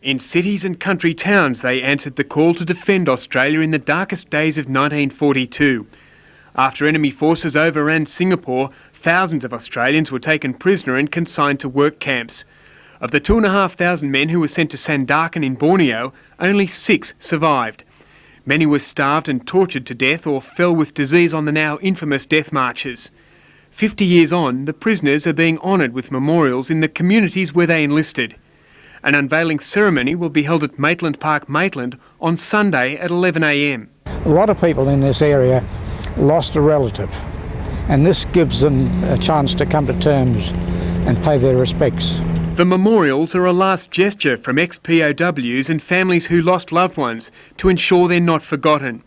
In cities and country towns, they answered the call to defend Australia in the darkest days of 1942. After enemy forces overran Singapore, thousands of Australians were taken prisoner and consigned to work camps. Of the 2,500 men who were sent to Sandakan in Borneo, only 6 survived. Many were starved and tortured to death or fell with disease on the now infamous death marches. 50 years on, the prisoners are being honoured with memorials in the communities where they enlisted. An unveiling ceremony will be held at Maitland Park, Maitland on Sunday at 11 a.m. A lot of people in this area lost a relative, and this gives them a chance to come to terms and pay their respects. The memorials are a last gesture from ex-POWs and families who lost loved ones to ensure they're not forgotten.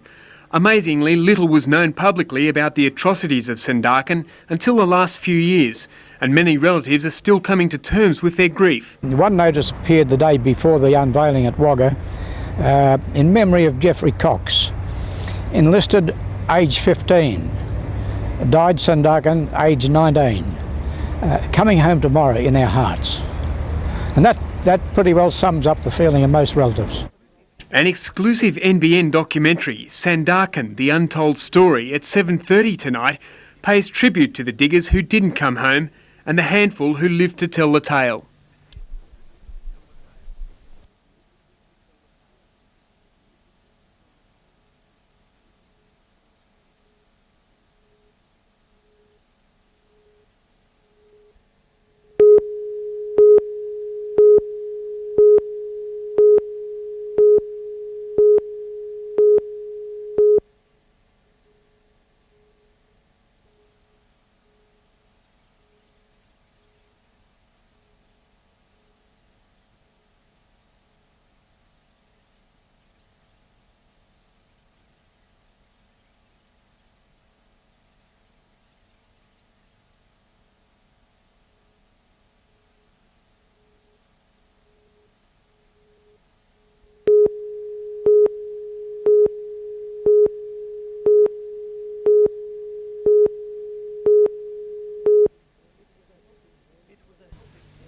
Amazingly, little was known publicly about the atrocities of Sandakan until the last few years, and many relatives are still coming to terms with their grief. One notice appeared the day before the unveiling at Wagga in memory of Geoffrey Cox, enlisted age 15, died Sandakan age 19, coming home tomorrow in our hearts. And that pretty well sums up the feeling of most relatives. An exclusive NBN documentary, Sandakan, The Untold Story, at 7:30 tonight, pays tribute to the diggers who didn't come home and the handful who lived to tell the tale.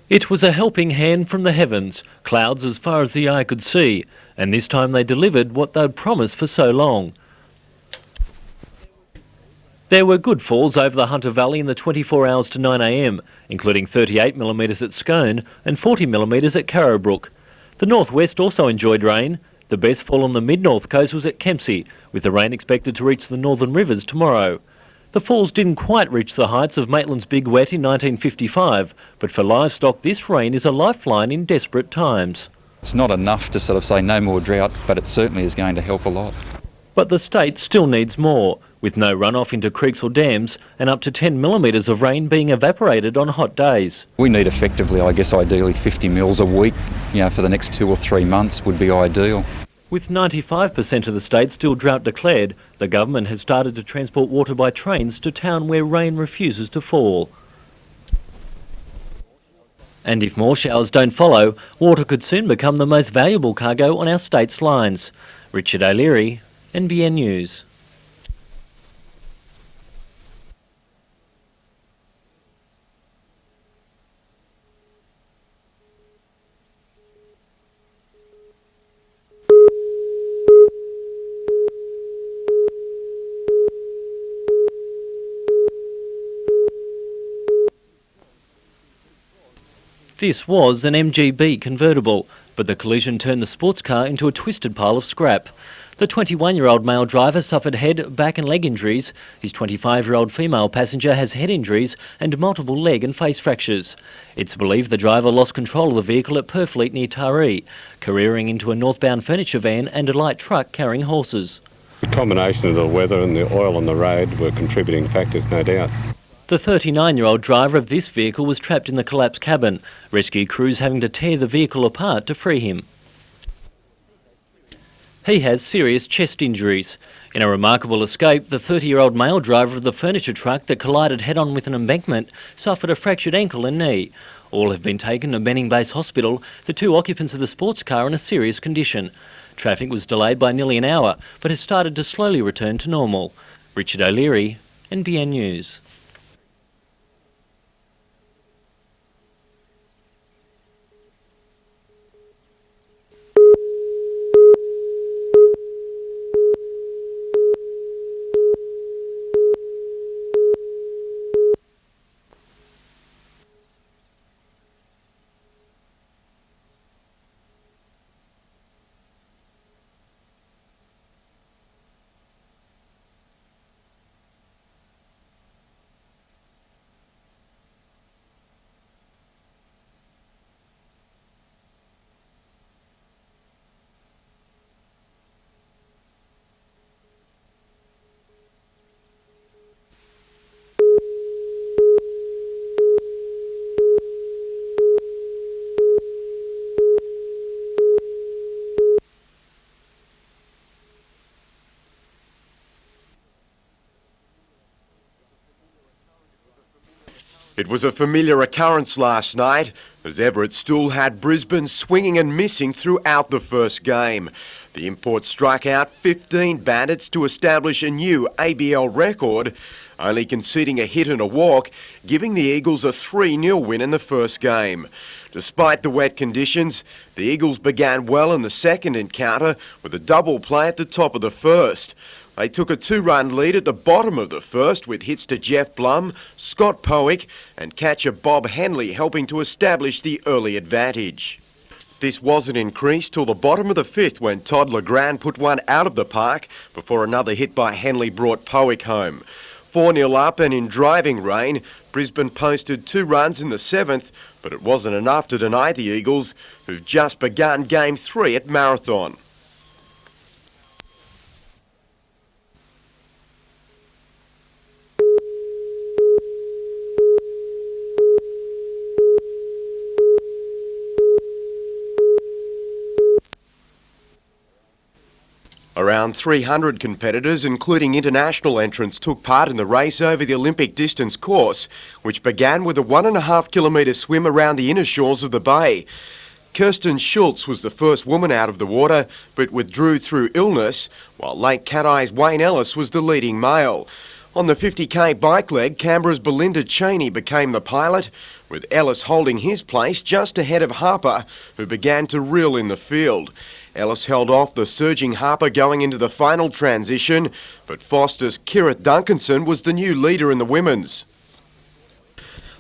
It was a helping hand from the heavens, clouds as far as the eye could see, and this time they delivered what they'd promised for so long. There were good falls over the Hunter Valley in the 24 hours to 9 a.m, including 38mm at Scone and 40mm at Carrowbrook. The northwest also enjoyed rain. The best fall on the mid-north coast was at Kempsey, with the rain expected to reach the northern rivers tomorrow. The falls didn't quite reach the heights of Maitland's Big Wet in 1955, but for livestock this rain is a lifeline in desperate times. It's not enough to sort of say no more drought, but it certainly is going to help a lot. But the state still needs more, with no runoff into creeks or dams and up to 10mm of rain being evaporated on hot days. We need effectively, I guess ideally 50 mils a week, for the next 2 or 3 months would be ideal. With 95% of the state still drought declared, the government has started to transport water by trains to town where rain refuses to fall. And if more showers don't follow, water could soon become the most valuable cargo on our state's lines. Richard O'Leary, NBN News. This was an MGB convertible, but the collision turned the sports car into a twisted pile of scrap. The 21-year-old male driver suffered head, back and leg injuries. His 25-year-old female passenger has head injuries and multiple leg and face fractures. It's believed the driver lost control of the vehicle at Purfleet near Taree, careering into a northbound furniture van and a light truck carrying horses. The combination of the weather and the oil on the road were contributing factors, no doubt. The 39-year-old driver of this vehicle was trapped in the collapsed cabin, rescue crews having to tear the vehicle apart to free him. He has serious chest injuries. In a remarkable escape, the 30-year-old male driver of the furniture truck that collided head-on with an embankment suffered a fractured ankle and knee. All have been taken to Benning Base Hospital, the 2 occupants of the sports car in a serious condition. Traffic was delayed by nearly an hour, but has started to slowly return to normal. Richard O'Leary, NBN News. It was a familiar occurrence last night, as Everett Stool had Brisbane swinging and missing throughout the first game. The import struck out 15 bandits to establish a new ABL record, only conceding a hit and a walk, giving the Eagles a 3-0 win in the first game. Despite the wet conditions, the Eagles began well in the second encounter with a double play at the top of the first. They took a 2-run lead at the bottom of the first with hits to Jeff Blum, Scott Powick and catcher Bob Henley helping to establish the early advantage. This wasn't increased till the bottom of the fifth when Todd Legrand put one out of the park before another hit by Henley brought Powick home. 4-0 up and in driving rain, Brisbane posted 2 runs in the seventh, but it wasn't enough to deny the Eagles, who've just begun Game 3 at Marathon. Around 300 competitors, including international entrants, took part in the race over the Olympic distance course, which began with a 1.5 kilometre swim around the inner shores of the bay. Kirsten Schultz was the first woman out of the water, but withdrew through illness, while Lake Cat-Eye's Wayne Ellis was the leading male. On the 50k bike leg, Canberra's Belinda Cheney became the pilot, with Ellis holding his place just ahead of Harper, who began to reel in the field. Ellis held off the surging Harper going into the final transition, but Foster's Kirith Duncanson was the new leader in the women's.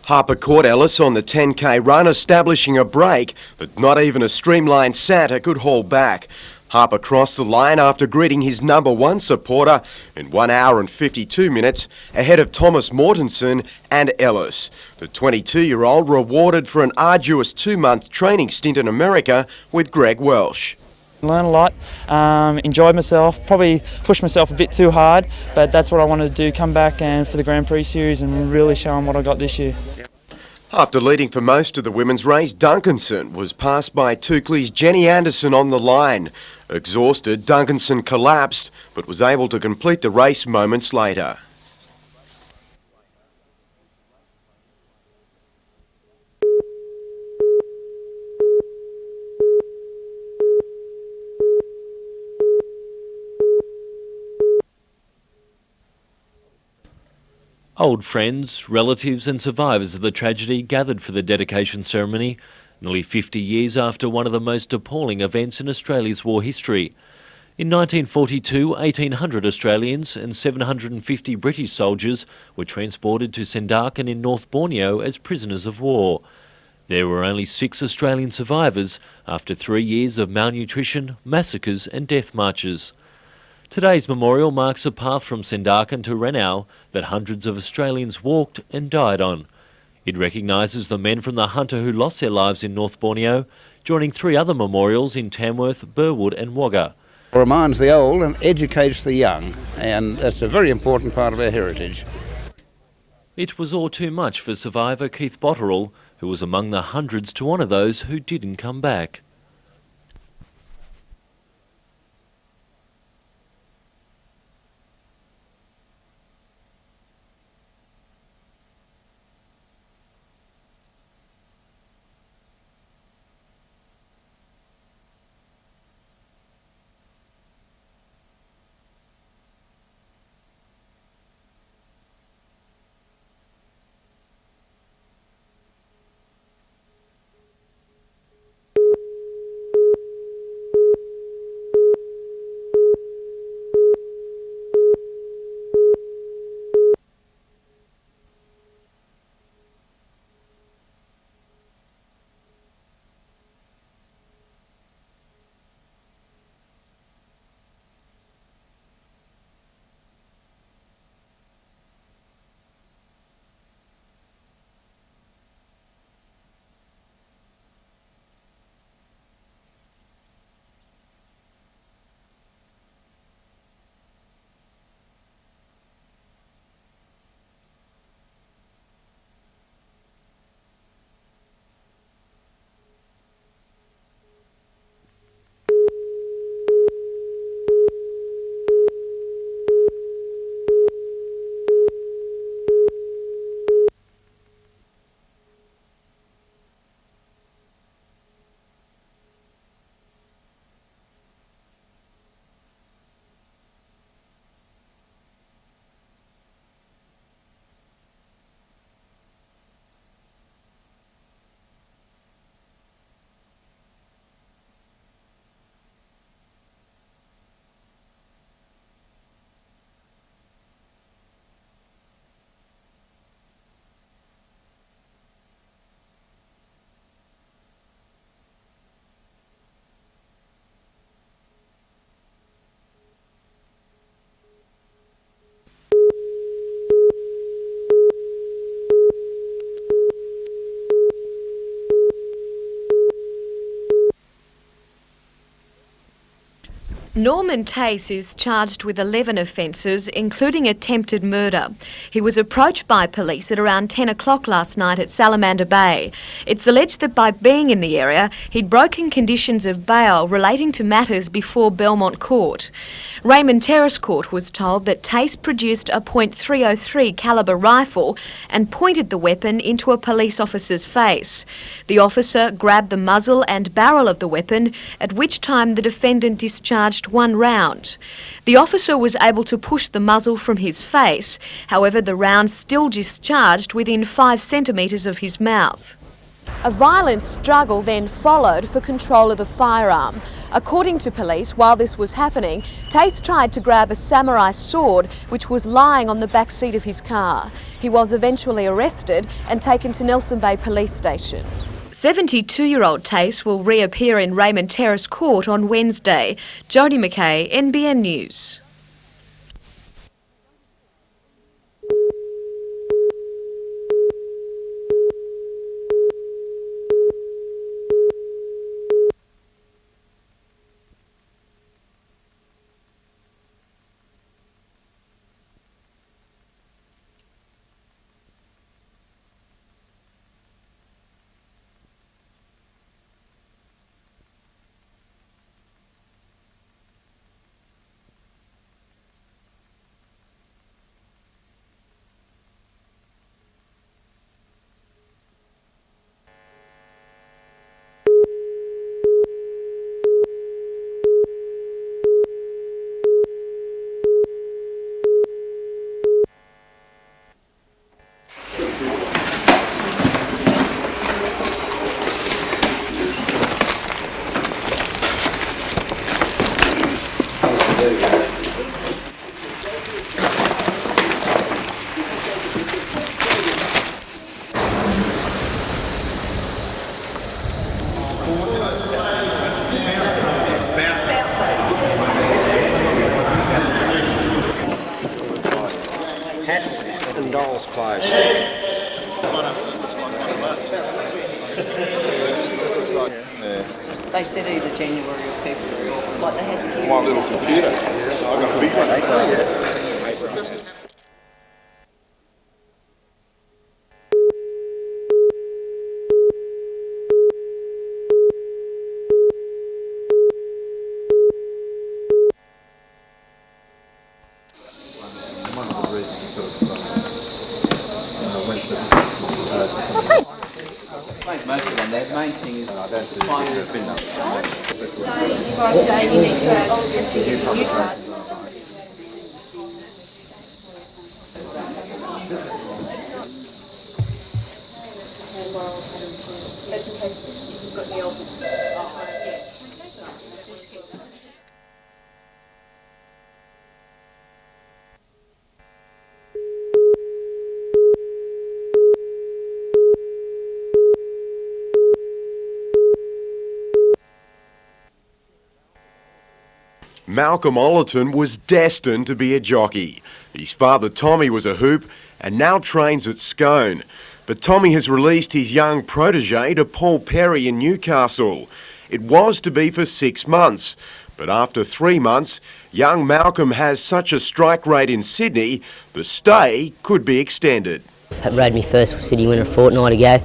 Harper caught Ellis on the 10k run, establishing a break that not even a streamlined Santa could haul back. Harper crossed the line after greeting his number one supporter in 1 hour and 52 minutes ahead of Thomas Mortensen and Ellis. The 22-year-old rewarded for an arduous 2-month training stint in America with Greg Welsh. Learned a lot, enjoyed myself, probably pushed myself a bit too hard, but that's what I wanted to do, come back and for the Grand Prix series and really show them what I got this year. After leading for most of the women's race, Duncanson was passed by Toukley's Jenny Anderson on the line. Exhausted, Duncanson collapsed, but was able to complete the race moments later. Old friends, relatives and survivors of the tragedy gathered for the dedication ceremony, nearly 50 years after one of the most appalling events in Australia's war history. In 1942, 1,800 Australians and 750 British soldiers were transported to Sendakan in North Borneo as prisoners of war. There were only 6 Australian survivors after 3 years of malnutrition, massacres and death marches. Today's memorial marks a path from Sendakan to Renau that hundreds of Australians walked and died on. It recognises the men from the Hunter who lost their lives in North Borneo, joining 3 other memorials in Tamworth, Burwood and Wagga. It reminds the old and educates the young, and that's a very important part of our heritage. It was all too much for survivor Keith Botterill, who was among the hundreds to honour those who didn't come back. Norman Tace is charged with 11 offences, including attempted murder. He was approached by police at around 10 o'clock last night at Salamander Bay. It's alleged that by being in the area, he'd broken conditions of bail relating to matters before Belmont Court. Raymond Terrace Court was told that Tace produced a .303 calibre rifle and pointed the weapon into a police officer's face. The officer grabbed the muzzle and barrel of the weapon, at which time the defendant discharged one round. The officer was able to push the muzzle from his face, however the round still discharged within 5 centimetres of his mouth. A violent struggle then followed for control of the firearm. According to police, while this was happening, Tace tried to grab a samurai sword which was lying on the back seat of his car. He was eventually arrested and taken to Nelson Bay Police Station. 72-year-old Tace will reappear in Raymond Terrace Court on Wednesday. Jodie McKay, NBN News. And dolls' clothes. They said either January or February, or like they had. My little computer. I got a big one. Most of them, their main thing is Malcolm Ollerton was destined to be a jockey. His father Tommy was a hoop and now trains at Scone. But Tommy has released his young protege to Paul Perry in Newcastle. It was to be for 6 months, but after 3 months, young Malcolm has such a strike rate in Sydney, the stay could be extended. I rode my first city winner a fortnight ago,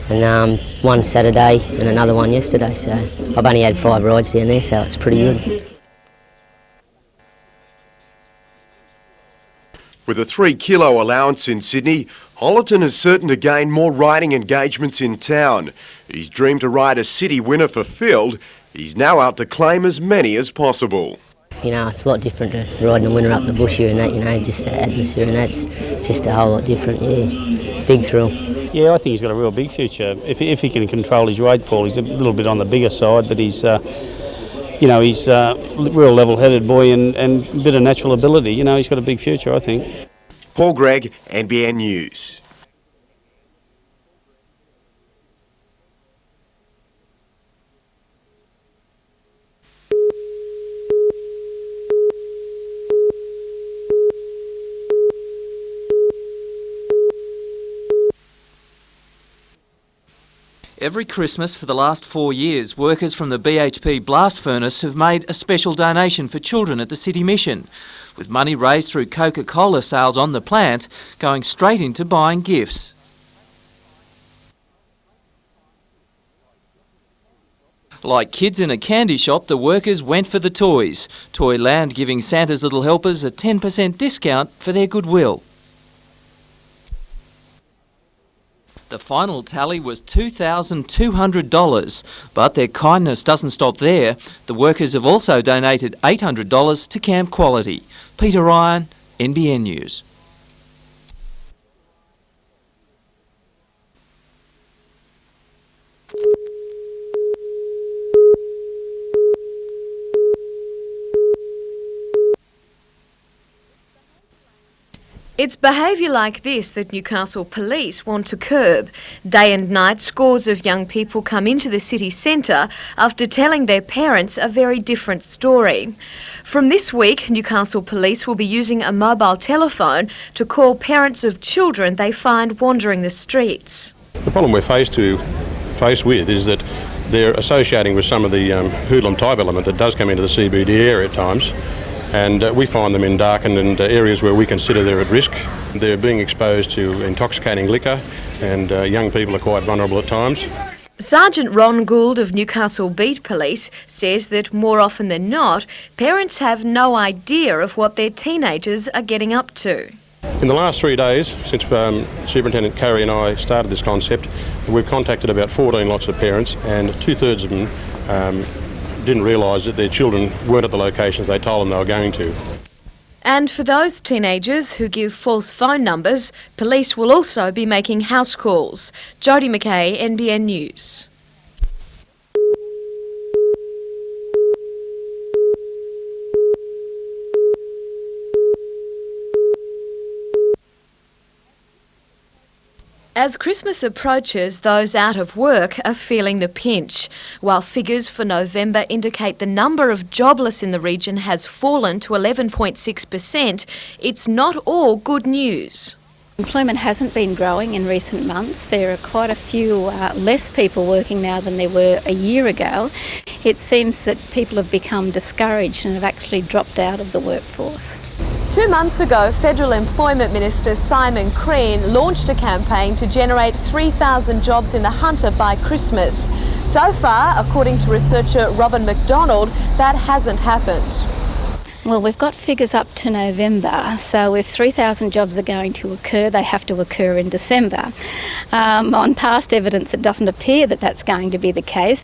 and one Saturday and another one yesterday, so I've only had 5 rides down there, so it's pretty good. With a 3 kilo allowance in Sydney, Ollerton is certain to gain more riding engagements in town. His dream to ride a city winner fulfilled, he's now out to claim as many as possible. You know, it's a lot different to riding a winner up the bush here and that, you know, just the atmosphere and that's just a whole lot different, yeah. Big thrill. Yeah, I think he's got a real big future. If he can control his weight, Paul, he's a little bit on the bigger side, but he's... you know, he's a real level-headed boy and a bit of natural ability. You know, he's got a big future, I think. Paul Gregg, NBN News. Every Christmas for the last 4 years, workers from the BHP blast furnace have made a special donation for children at the City Mission, with money raised through Coca-Cola sales on the plant going straight into buying gifts. Like kids in a candy shop, the workers went for the toys. Toyland giving Santa's Little Helpers a 10% discount for their goodwill. The final tally was $2,200, but their kindness doesn't stop there. The workers have also donated $800 to Camp Quality. Peter Ryan, NBN News. It's behaviour like this that Newcastle Police want to curb. Day and night, scores of young people come into the city centre after telling their parents a very different story. From this week, Newcastle Police will be using a mobile telephone to call parents of children they find wandering the streets. The problem we're faced with is that they're associating with some of the hoodlum type element that does come into the CBD area at times. And we find them in darkened and areas where we consider they're at risk. They're being exposed to intoxicating liquor, and young people are quite vulnerable at times. Sergeant Ron Gould of Newcastle Beat Police says that more often than not, parents have no idea of what their teenagers are getting up to. In the last 3 days, since Superintendent Curry and I started this concept, we've contacted about 14 lots of parents, and 2/3 of them didn't realise that their children weren't at the locations they told them they were going to. And for those teenagers who give false phone numbers, police will also be making house calls. Jodie McKay, NBN News. As Christmas approaches, those out of work are feeling the pinch. While figures for November indicate the number of jobless in the region has fallen to 11.6%, it's not all good news. Employment hasn't been growing in recent months. There are quite a few less people working now than there were a year ago. It seems that people have become discouraged and have actually dropped out of the workforce. 2 months ago, Federal Employment Minister Simon Crean launched a campaign to generate 3,000 jobs in the Hunter by Christmas. So far, according to researcher Robin McDonald, that hasn't happened. Well, we've got figures up to November, so if 3,000 jobs are going to occur, they have to occur in December. On past evidence, it doesn't appear that that's going to be the case.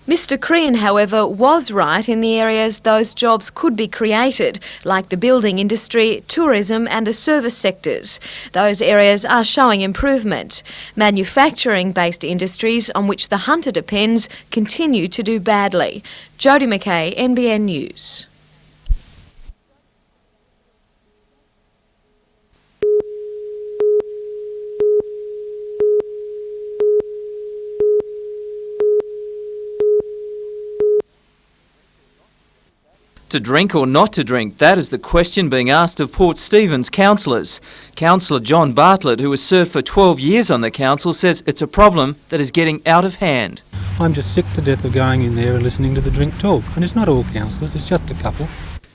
Mr Crean, however, was right in the areas those jobs could be created, like the building industry, tourism and the service sectors. Those areas are showing improvement. Manufacturing-based industries on which the Hunter depends continue to do badly. Jodie McKay, NBN News. To drink or not to drink, that is the question being asked of Port Stephens councillors. Councillor John Bartlett, who has served for 12 years on the council, says it's a problem that is getting out of hand. I'm just sick to death of going in there and listening to the drink talk. And it's not all councillors, it's just a couple.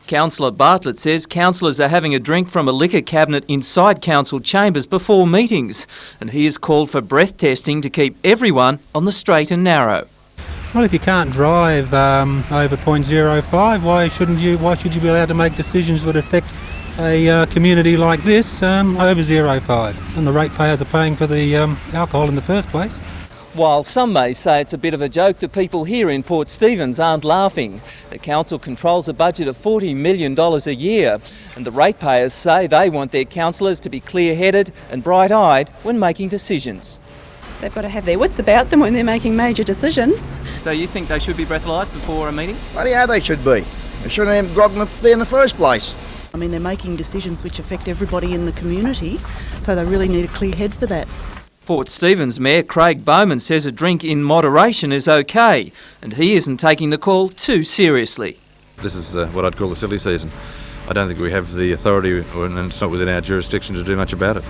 Councillor Bartlett says councillors are having a drink from a liquor cabinet inside council chambers before meetings, and he has called for breath testing to keep everyone on the straight and narrow. Well, if you can't drive over 0.05, why should you be allowed to make decisions that affect a community like this over 0.5? And the ratepayers are paying for the alcohol in the first place. While some may say it's a bit of a joke, the people here in Port Stephens aren't laughing. The council controls a budget of $40 million a year, and the ratepayers say they want their councillors to be clear-headed and bright-eyed when making decisions. They've got to have their wits about them when they're making major decisions. So you think they should be breathalyzed before a meeting? Bloody how they should be. They shouldn't have got them there in the first place. I mean, they're making decisions which affect everybody in the community, so they really need a clear head for that. Port Stephens Mayor Craig Bowman says a drink in moderation is okay, and he isn't taking the call too seriously. This is what I'd call the silly season. I don't think we have the authority, and it's not within our jurisdiction to do much about it.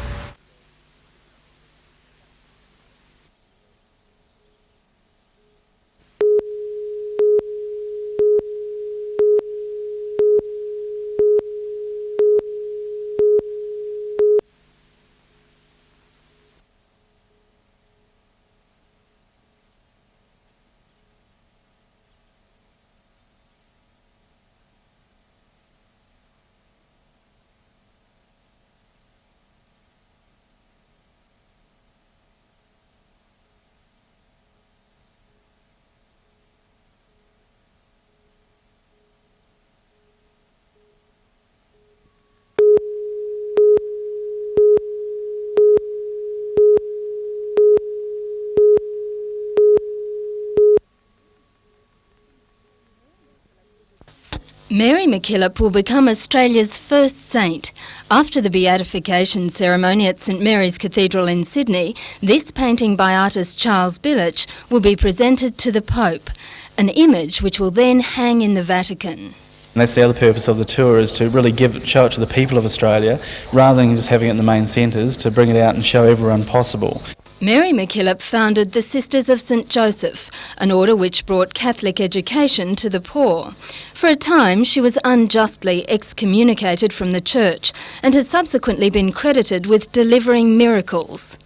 Mary MacKillop will become Australia's first saint. After the beatification ceremony at St Mary's Cathedral in Sydney, this painting by artist Charles Billich will be presented to the Pope, an image which will then hang in the Vatican. And that's the other purpose of the tour, is to really show it to the people of Australia, rather than just having it in the main centres, to bring it out and show everyone possible. Mary MacKillop founded the Sisters of St Joseph, an order which brought Catholic education to the poor. For a time, she was unjustly excommunicated from the church and has subsequently been credited with delivering miracles.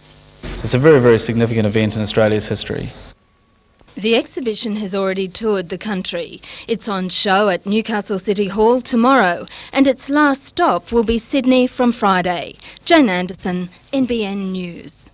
So it's a very, very significant event in Australia's history. The exhibition has already toured the country. It's on show at Newcastle City Hall tomorrow, and its last stop will be Sydney from Friday. Jane Anderson, NBN News.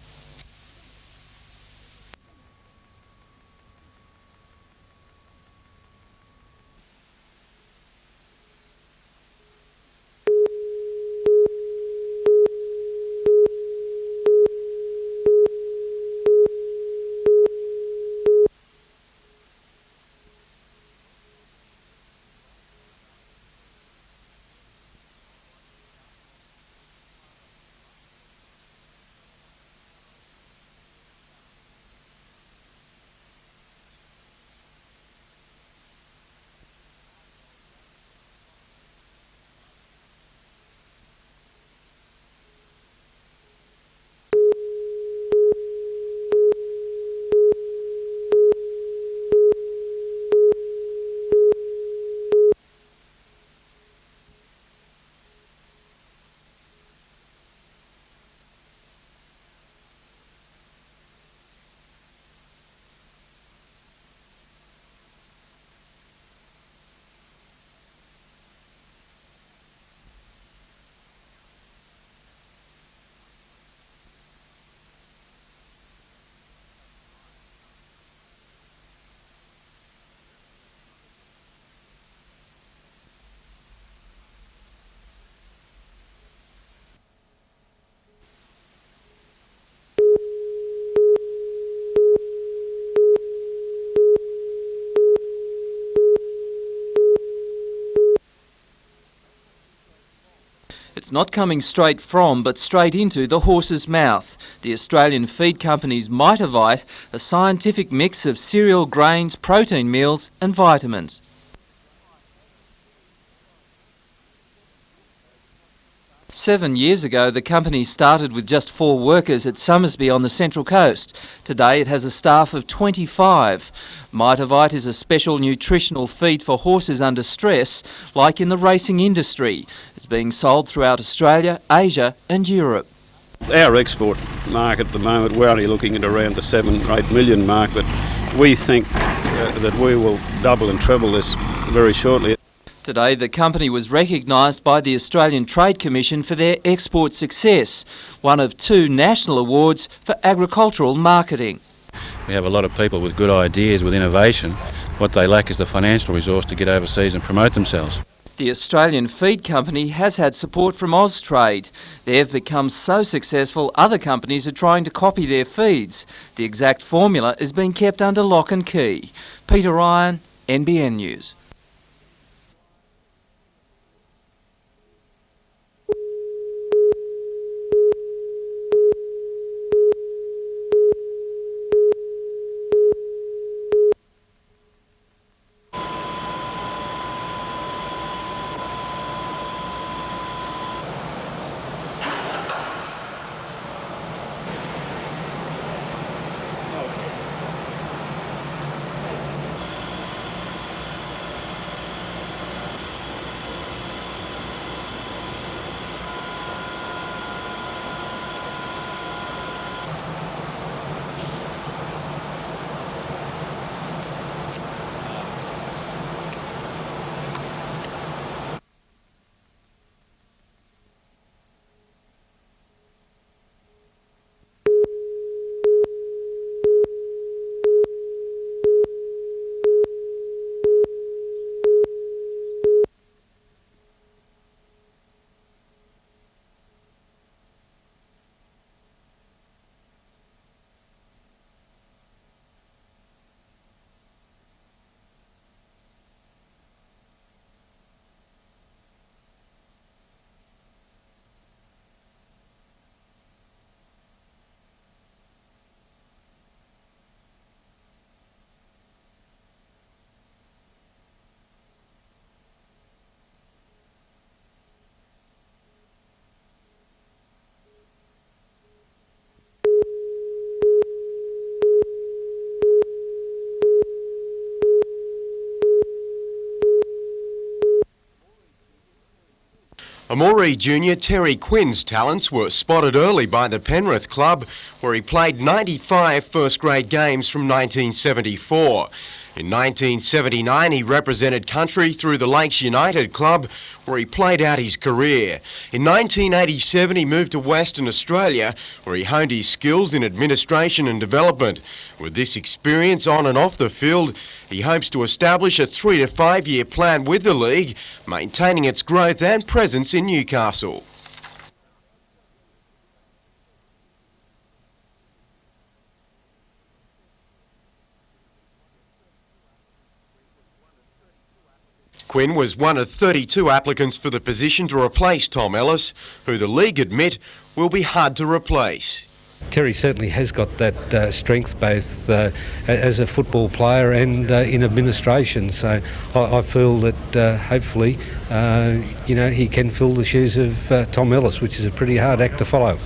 It's not coming straight from, but straight into the horse's mouth. The Australian feed company's Mitavite, a scientific mix of cereal, grains, protein meals and vitamins. Seven years ago, the company started with just 4 workers at Somersby on the Central Coast. Today it has a staff of 25. Mitavite is a special nutritional feed for horses under stress, like in the racing industry. It's being sold throughout Australia, Asia and Europe. Our export market at the moment, we're only looking at around the 7 or 8 million mark, but we think that we will double and treble this very shortly. Today, the company was recognised by the Australian Trade Commission for their export success, one of 2 national awards for agricultural marketing. We have a lot of people with good ideas, with innovation. What they lack is the financial resource to get overseas and promote themselves. The Australian feed company has had support from Austrade. They've become so successful, other companies are trying to copy their feeds. The exact formula is being kept under lock and key. Peter Ryan, NBN News. Amoree junior Terry Quinn's talents were spotted early by the Penrith club, where he played 95 first-grade games from 1974. In 1979, he represented country through the Lakes United club, where he played out his career. In 1987, he moved to Western Australia, where he honed his skills in administration and development. With this experience on and off the field, he hopes to establish a 3 to 5 year plan with the league, maintaining its growth and presence in Newcastle. Quinn was one of 32 applicants for the position to replace Tom Ellis, who the league admit will be hard to replace. Terry certainly has got that strength both as a football player and in administration, so I feel that hopefully he can fill the shoes of Tom Ellis, which is a pretty hard act to follow.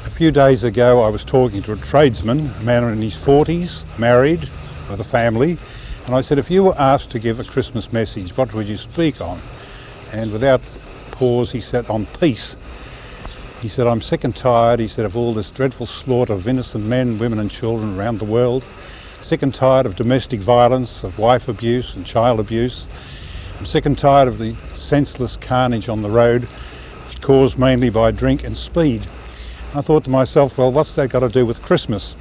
A few days ago I was talking to a tradesman, a man in his 40s, married, with a family, and I said, if you were asked to give a Christmas message, what would you speak on? And without pause he said, on peace. He said, I'm sick and tired, he said, of all this dreadful slaughter of innocent men, women and children around the world. Sick and tired of domestic violence, of wife abuse and child abuse. I'm sick and tired of the senseless carnage on the road, caused mainly by drink and speed. I thought to myself, well, what's that got to do with Christmas?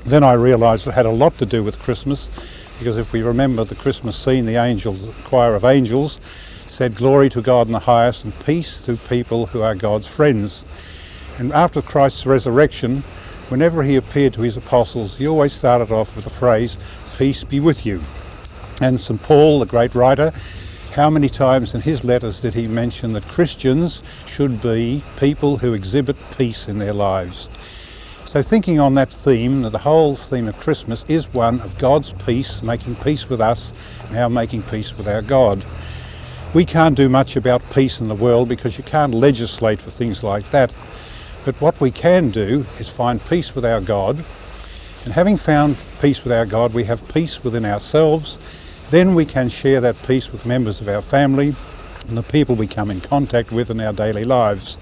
Then I realised it had a lot to do with Christmas, because if we remember the Christmas scene, the angels, the choir of angels said, glory to God in the highest and peace to people who are God's friends. And after Christ's resurrection, whenever he appeared to his apostles, he always started off with the phrase, peace be with you. And St. Paul, the great writer, how many times in his letters did he mention that Christians should be people who exhibit peace in their lives? So thinking on that theme, the whole theme of Christmas is one of God's peace, making peace with us, and our making peace with our God. We can't do much about peace in the world because you can't legislate for things like that. But what we can do is find peace with our God. And having found peace with our God, we have peace within ourselves. Then we can share that peace with members of our family and the people we come in contact with in our daily lives.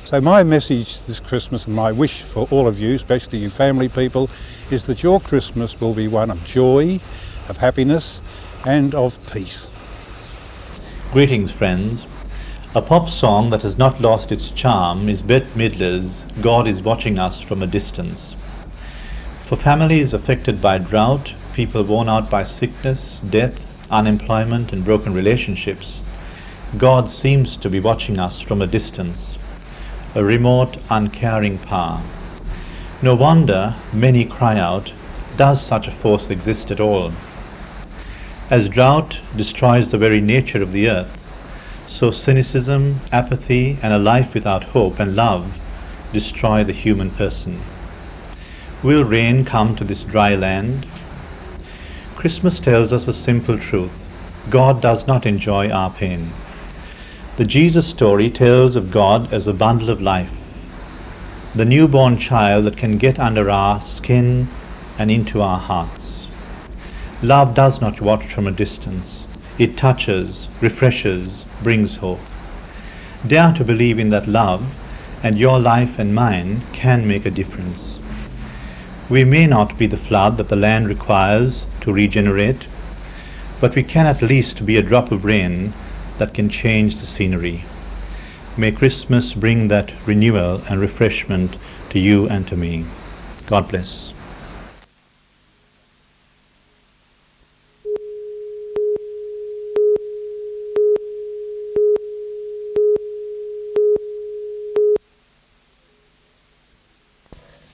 So my message this Christmas and my wish for all of you, especially you family people, is that your Christmas will be one of joy, of happiness and of peace. Greetings, friends. A pop song that has not lost its charm is Bette Midler's God is Watching Us from a Distance. For families affected by drought, people worn out by sickness, death, unemployment and broken relationships, God seems to be watching us from a distance, a remote, uncaring power. No wonder many cry out, does such a force exist at all? As drought destroys the very nature of the earth, so cynicism, apathy and a life without hope and love destroy the human person. Will rain come to this dry land? Christmas tells us a simple truth. God does not enjoy our pain. The Jesus story tells of God as a bundle of life, the newborn child that can get under our skin and into our hearts. Love does not watch from a distance. It touches, refreshes, brings hope. Dare to believe in that love, and your life and mine can make a difference. We may not be the flood that the land requires to regenerate, but we can at least be a drop of rain that can change the scenery. May Christmas bring that renewal and refreshment to you and to me. God bless.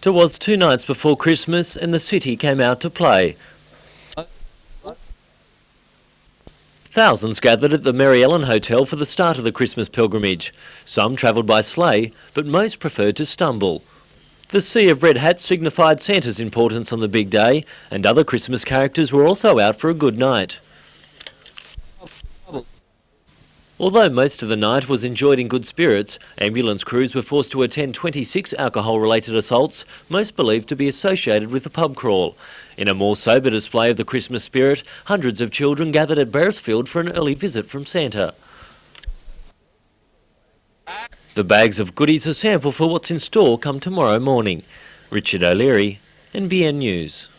It was 2 nights before Christmas and the city came out to play. Thousands gathered at the Mary Ellen Hotel for the start of the Christmas pilgrimage. Some travelled by sleigh, but most preferred to stumble. The sea of red hats signified Santa's importance on the big day, and other Christmas characters were also out for a good night. Although most of the night was enjoyed in good spirits, ambulance crews were forced to attend 26 alcohol-related assaults, most believed to be associated with the pub crawl. In a more sober display of the Christmas spirit, hundreds of children gathered at Beresfield for an early visit from Santa. The bags of goodies are sample for what's in store come tomorrow morning. Richard O'Leary, NBN News.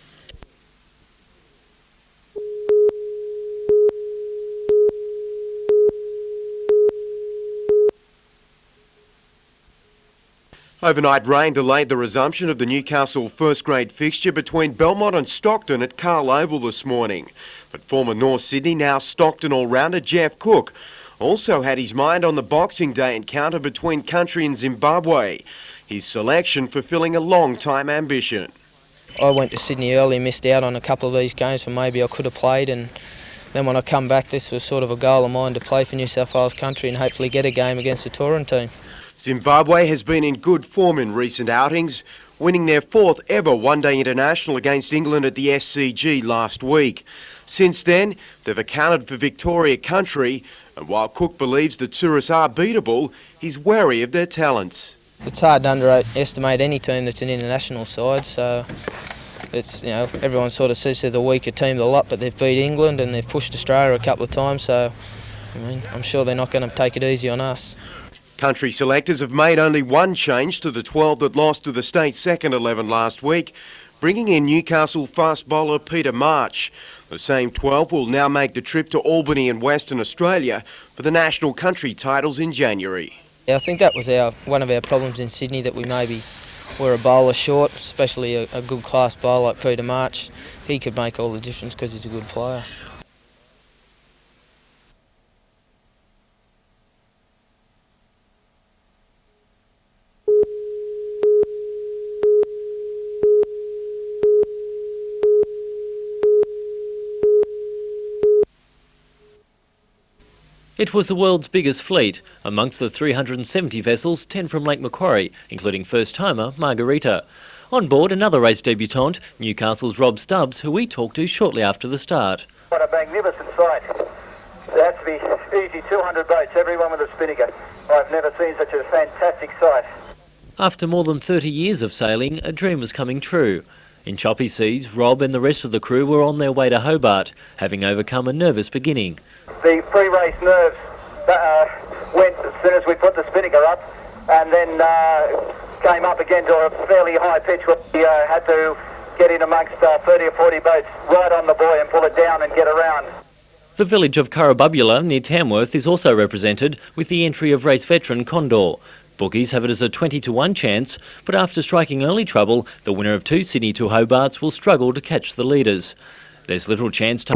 Overnight rain delayed the resumption of the Newcastle first grade fixture between Belmont and Stockton at Carl Oval this morning. But former North Sydney, now Stockton all-rounder Jeff Cook also had his mind on the Boxing Day encounter between country and Zimbabwe, his selection fulfilling a long-time ambition. I went to Sydney early, missed out on a couple of these games where maybe I could have played, and then when I come back this was sort of a goal of mine to play for New South Wales country and hopefully get a game against the Torres team. Zimbabwe has been in good form in recent outings, winning their fourth ever one-day international against England at the SCG last week. Since then, they've accounted for Victoria country, and while Cook believes the tourists are beatable, he's wary of their talents. It's hard to underestimate any team that's an international side, so it's, you know, everyone sort of says they're the weaker team of the lot, but they've beat England and they've pushed Australia a couple of times, so I mean, I'm sure they're not going to take it easy on us. Country selectors have made only one change to the 12 that lost to the State's second 11 last week, bringing in Newcastle fast bowler Peter March. The same 12 will now make the trip to Albany in Western Australia for the national country titles in January. Yeah, I think that was one of our problems in Sydney, that we maybe were a bowler short, especially a good class bowler like Peter March. He could make all the difference because he's a good player. It was the world's biggest fleet. Amongst the 370 vessels, 10 from Lake Macquarie, including first-timer Margarita. On board, another race debutante, Newcastle's Rob Stubbs, who we talked to shortly after the start. What a magnificent sight. There has to be easy 200 boats, everyone with a spinnaker. I've never seen such a fantastic sight. After more than 30 years of sailing, a dream was coming true. In choppy seas, Rob and the rest of the crew were on their way to Hobart, having overcome a nervous beginning. The pre-race nerves went as soon as we put the spinnaker up, and then came up again to a fairly high pitch where we had to get in amongst 30 or 40 boats right on the buoy and pull it down and get around. The village of Currabubula near Tamworth is also represented with the entry of race veteran Condor. Bookies have it as a 20-1 chance, but after striking early trouble, the winner of 2 Sydney to Hobarts will struggle to catch the leaders. There's little chance to...